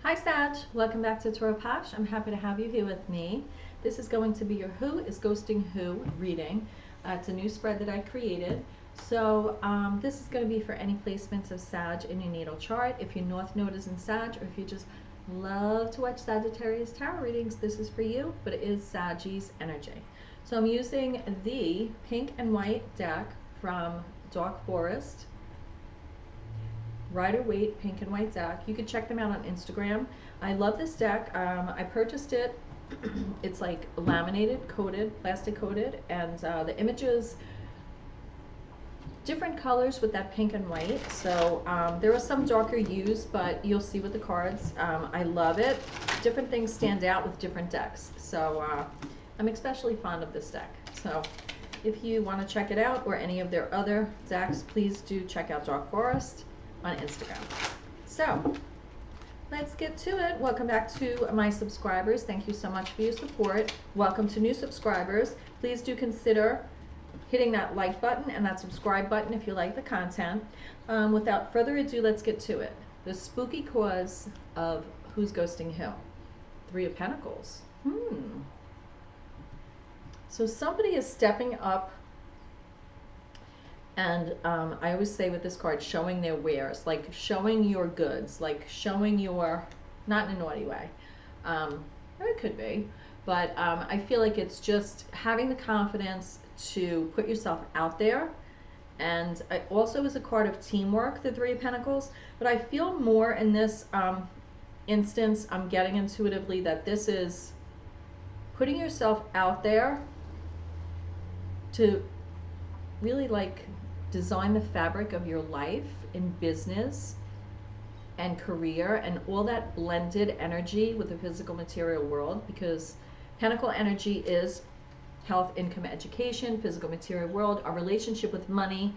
Hi Sag, welcome back to Tarot Pash. I'm happy to have you here with me. This is going to be your Who is Ghosting Who reading. It's a new spread that I created. So this is going to be for any placements of Sag in your natal chart. If your North Node is in Sag, or if you just love to watch Sagittarius tarot readings, this is for you, but it is Saggy's energy. So I'm using the pink and white deck from Dark Forest. Rider-Waite pink and white deck. You can check them out on Instagram. I love this deck. I purchased it. It's like laminated, coated, plastic coated, and the images different colors with that pink and white. So there are some darker hues, but you'll see with the cards. I love it. Different things stand out with different decks. So I'm especially fond of this deck. So if you want to check it out or any of their other decks, please do check out Dark Forest on Instagram. So let's get to it. Welcome back to my subscribers. Thank you so much for your support. Welcome to new subscribers. Please do consider hitting that like button and that subscribe button if you like the content. Without further ado, let's get to it. The spooky cause of who's ghosting who. Three of Pentacles. So somebody is stepping up. And I always say with this card, showing their wares, like showing your goods, like showing your, not in a naughty way, or it could be, but I feel like it's just having the confidence to put yourself out there. And it also is a card of teamwork, the Three of Pentacles, but I feel more in this instance, I'm getting intuitively that this is putting yourself out there to really like design the fabric of your life in business and career and all that blended energy with the physical material world, because Pentacle energy is health, income, education, physical material world, our relationship with money,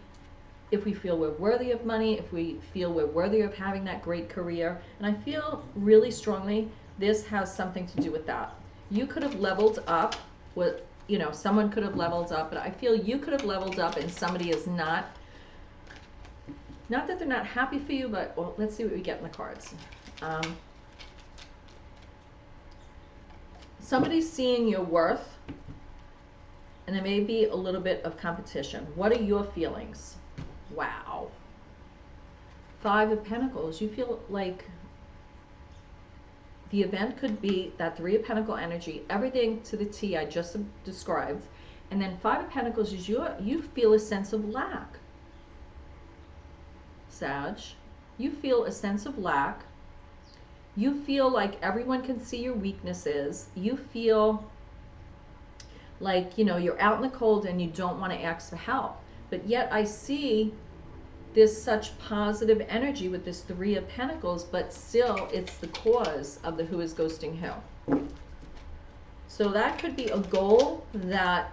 if we feel we're worthy of money, if we feel we're worthy of having that great career. And I feel really strongly this has something to do with that. You could have leveled up with, you know, someone could have leveled up, but I feel you could have leveled up and somebody is not that they're not happy for you, but well, let's see what we get in the cards. Somebody's seeing your worth, and there may be a little bit of competition. What are your feelings? Wow. Five of Pentacles. You feel like the event could be that Three of Pentacle energy, everything to the T I just described. And then Five of Pentacles is you feel a sense of lack. Sag, you feel a sense of lack. You feel like everyone can see your weaknesses. You feel like, you know, you're out in the cold and you don't want to ask for help. But yet I see this such positive energy with this Three of Pentacles, but still it's the cause of the who is ghosting who. So that could be a goal that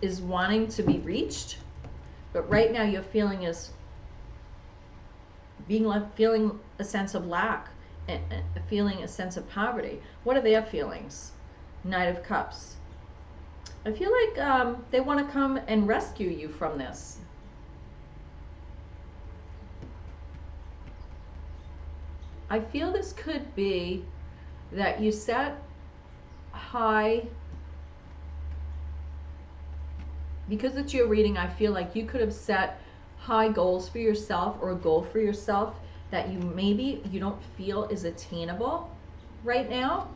is wanting to be reached, but right now your feeling is feeling a sense of lack and feeling a sense of poverty. What are their feelings? Knight of Cups. I feel like they want to come and rescue you from this. I feel this could be that you set high, because it's your reading, I feel like you could have set high goals for yourself, or a goal for yourself that you don't feel is attainable right now.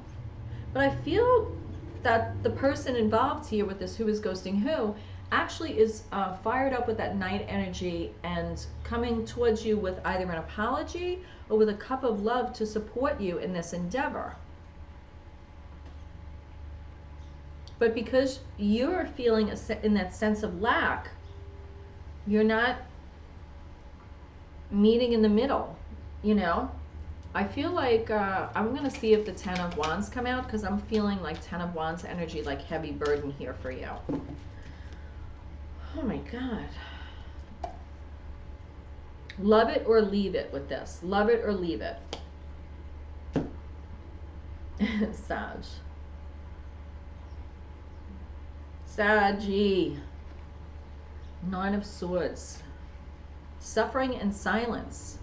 But I feel that the person involved here with this who is ghosting who actually is fired up with that Knight energy and coming towards you with either an apology or with a cup of love to support you in this endeavor. But because you're feeling in that sense of lack, you're not meeting in the middle, you know. I feel like I'm going to see if the Ten of Wands come out, because I'm feeling like Ten of Wands energy, like heavy burden here for you. Oh my God. Love it or leave it with this. Love it or leave it. Sag. Saggy. Nine of Swords. Suffering and silence.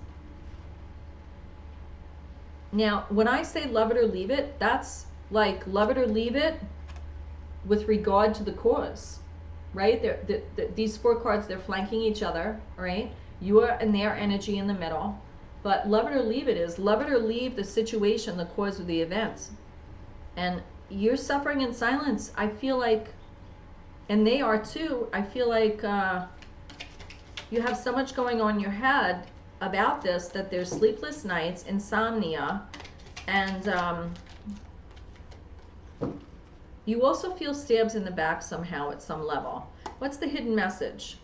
Now, when I say love it or leave it, that's like love it or leave it with regard to the cause, right? These 4 cards, they're flanking each other, right? You are in their energy in the middle. But love it or leave it is love it or leave the situation, the cause of the event. And you're suffering in silence. I feel like, and they are too, I feel like you have so much going on in your head about this that there's sleepless nights, insomnia, and you also feel stabs in the back somehow at some level. What's the hidden message?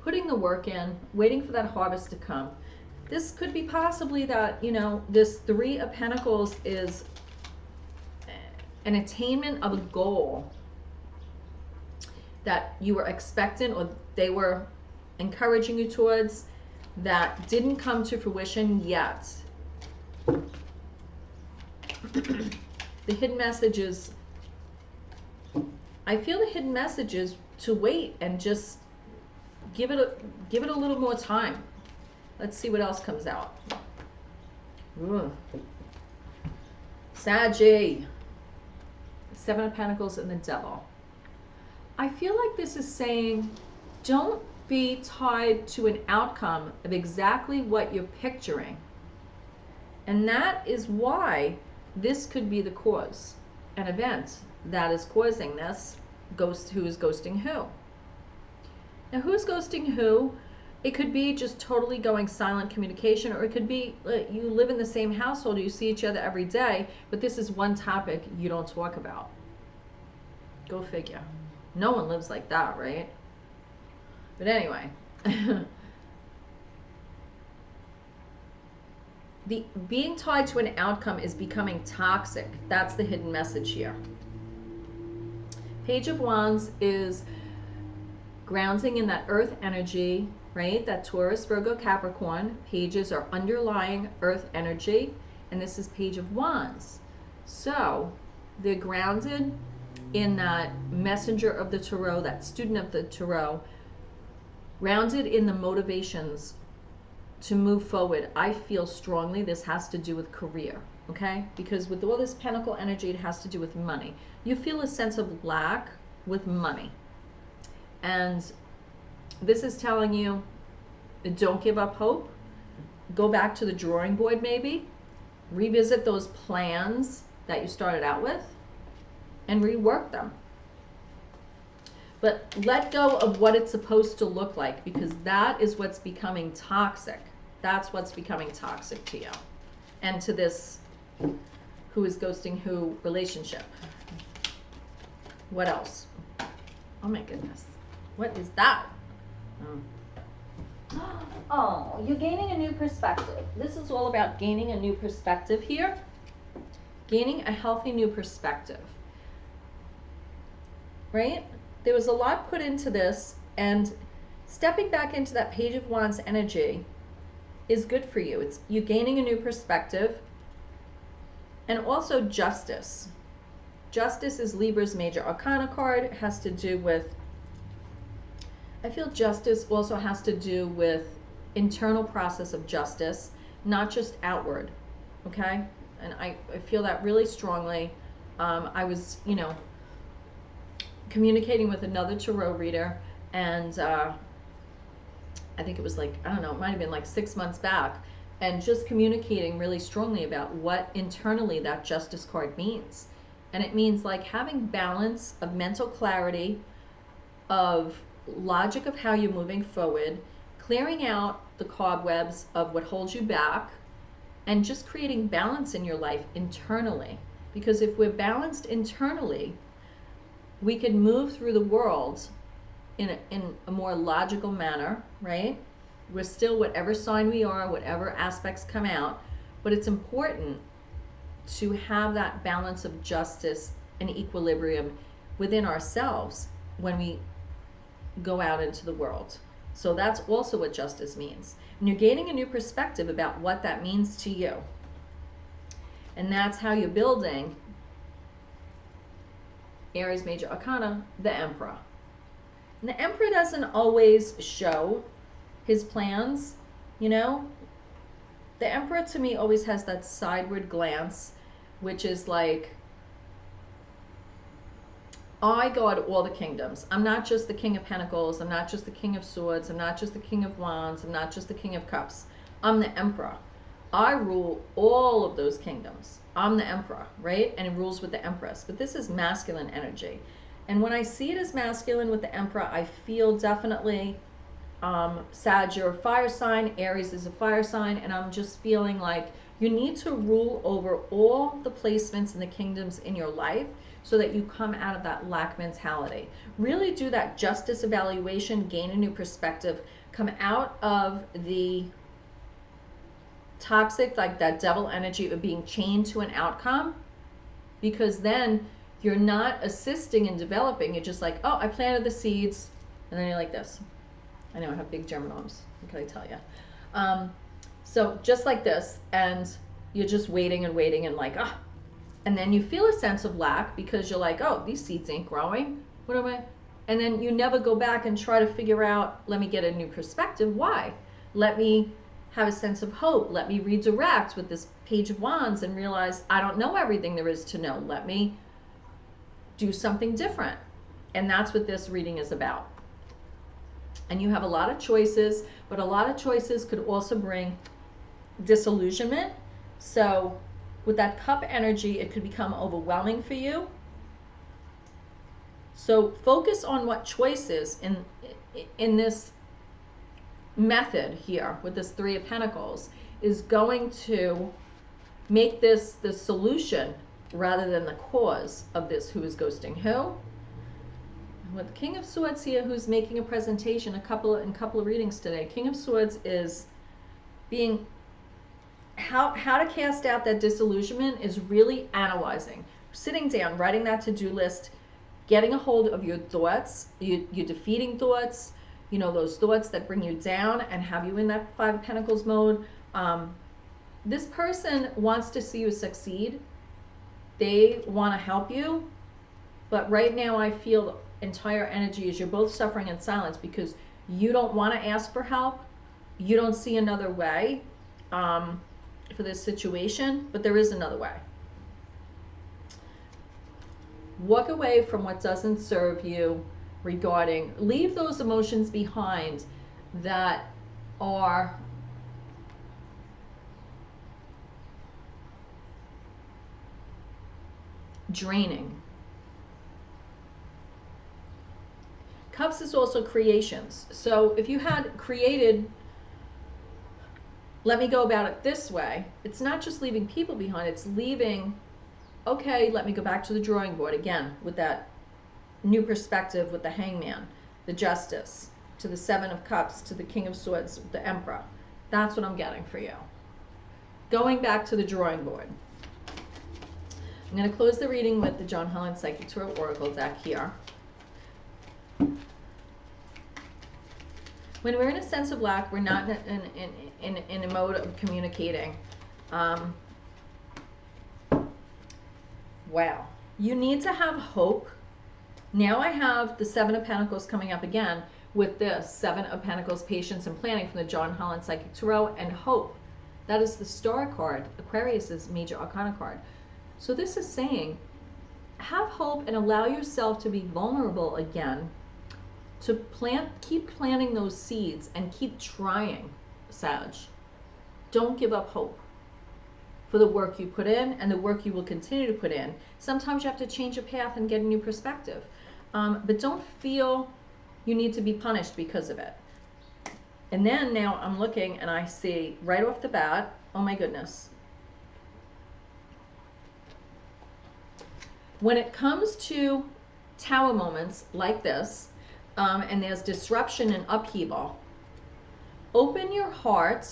Putting the work in, waiting for that harvest to come. This could be possibly that, you know, this 3 of Pentacles is an attainment of a goal that you were expectant or they were encouraging you towards that didn't come to fruition yet. The hidden message is, I feel the hidden message is to wait and just give it a little more time. Let's see what else comes out. Ooh. Saggy. 7 of Pentacles and the Devil. I feel like this is saying, don't be tied to an outcome of exactly what you're picturing. And that is why this could be the cause, an event that is causing this. Who is ghosting who? Now, who's ghosting who? It could be just totally going silent communication, or it could be you live in the same household, you see each other every day, but this is one topic you don't talk about. Go figure. No one lives like that, right? But anyway, the being tied to an outcome is becoming toxic. That's the hidden message here. Page of Wands is grounding in that earth energy, right? That Taurus, Virgo, Capricorn. Pages are underlying earth energy, and this is Page of Wands. So they're grounded in that messenger of the Tarot, that student of the Tarot, grounded in the motivations to move forward. I feel strongly this has to do with career, okay? Because with all this Pentacle energy, it has to do with money. You feel a sense of lack with money. And this is telling you, don't give up hope. Go back to the drawing board maybe. Revisit those plans that you started out with and rework them. But let go of what it's supposed to look like, because that is what's becoming toxic. That's what's becoming toxic to you and to this who is ghosting who relationship. What else? Oh my goodness. What is that? Oh, you're gaining a new perspective. This is all about gaining a new perspective here. Gaining a healthy new perspective. Right? There was a lot put into this, and stepping back into that Page of Wands energy is good for you. It's you gaining a new perspective. And also justice. Justice is Libra's major arcana card. It has to do with, I feel justice also has to do with internal process of justice, not just outward, okay? And I feel that really strongly. I was, you know, communicating with another tarot reader, and I think it was like, I don't know, it might have been like 6 months back, and just communicating really strongly about what internally that justice card means. And it means like having balance of mental clarity, of logic of how you're moving forward, clearing out the cobwebs of what holds you back, and just creating balance in your life internally. Because if we're balanced internally, we can move through the world in a more logical manner, right? We're still whatever sign we are, whatever aspects come out, but it's important to have that balance of justice and equilibrium within ourselves when we go out into the world. So that's also what justice means. And you're gaining a new perspective about what that means to you. And that's how you're building Aries Major Arcana, the Emperor. And the Emperor doesn't always show his plans, you know. The Emperor to me always has that sideward glance, which is like, I guard all the kingdoms. I'm not just the King of Pentacles. I'm not just the King of Swords. I'm not just the King of Wands. I'm not just the King of Cups. I'm the Emperor. I rule all of those kingdoms. I'm the Emperor, right? And it rules with the Empress. But this is masculine energy. And when I see it as masculine with the Emperor, I feel definitely Sag, you're a fire sign, Aries is a fire sign, and I'm just feeling like you need to rule over all the placements and the kingdoms in your life so that you come out of that lack mentality. Really do that justice evaluation, gain a new perspective, come out of the toxic, like that devil energy of being chained to an outcome, because then you're not assisting in developing. You're just like, oh, I planted the seeds, and then you're like this. I know I have big German arms, what can I tell you? So just like this, and you're just waiting and waiting and like, ah, and then you feel a sense of lack because you're like, oh, these seeds ain't growing. What am I? And then you never go back and try to figure out, let me get a new perspective. Why? Let me have a sense of hope. Let me redirect with this Page of Wands and realize I don't know everything there is to know. Let me do something different. And that's what this reading is about. And you have a lot of choices, but a lot of choices could also bring disillusionment. So with that Cup energy, it could become overwhelming for you. So focus on what choices in this method here with this Three of Pentacles is going to make this the solution rather than the cause of this. Who is ghosting who? With the King of Swords here, who's making a presentation in a couple of readings today. King of Swords is being how to cast out that disillusionment is really analyzing, sitting down, writing that to-do list, getting a hold of your thoughts, your defeating thoughts, you know, those thoughts that bring you down and have you in that Five of Pentacles mode. This person wants to see you succeed. They want to help you, but right now I feel entire energy is you're both suffering in silence because you don't want to ask for help. You don't see another way for this situation, but there is another way. Walk away from what doesn't serve you regarding, leave those emotions behind that are draining. Cups is also creations. So if you had created, let me go about it this way, it's not just leaving people behind, it's leaving, okay, let me go back to the drawing board again with that new perspective with the Hangman, the Justice, to the Seven of Cups, to the King of Swords, the Emperor. That's what I'm getting for you. Going back to the drawing board. I'm going to close the reading with the John Holland Psychic Tarot Oracle deck here. When we're in a sense of lack, we're not in a mode of communicating. Wow. You need to have hope. Now I have the Seven of Pentacles coming up again with this Seven of Pentacles, patience and planning from the John Holland Psychic Tarot, and hope. That is the Star card. Aquarius is major arcana card. So this is saying, have hope and allow yourself to be vulnerable again, to keep planting those seeds and keep trying, Sag. Don't give up hope for the work you put in and the work you will continue to put in. Sometimes you have to change a path and get a new perspective. But don't feel you need to be punished because of it. And then now I'm looking and I see right off the bat, oh my goodness. When it comes to tower moments like this, and there's disruption and upheaval, open your heart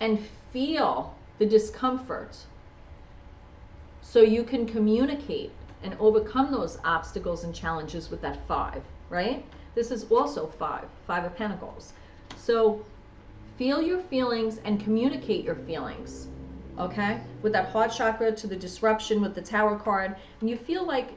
and feel the discomfort so you can communicate and overcome those obstacles and challenges with that Five, right? This is also Five of Pentacles. So feel your feelings and communicate your feelings, okay? With that heart chakra to the disruption with the Tower card, and you feel like,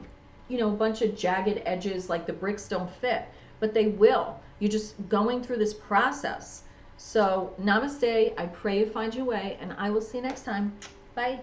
you know, a bunch of jagged edges, like the bricks don't fit, but they will. You're just going through this process. So namaste. I pray you find your way, and I will see you next time. Bye.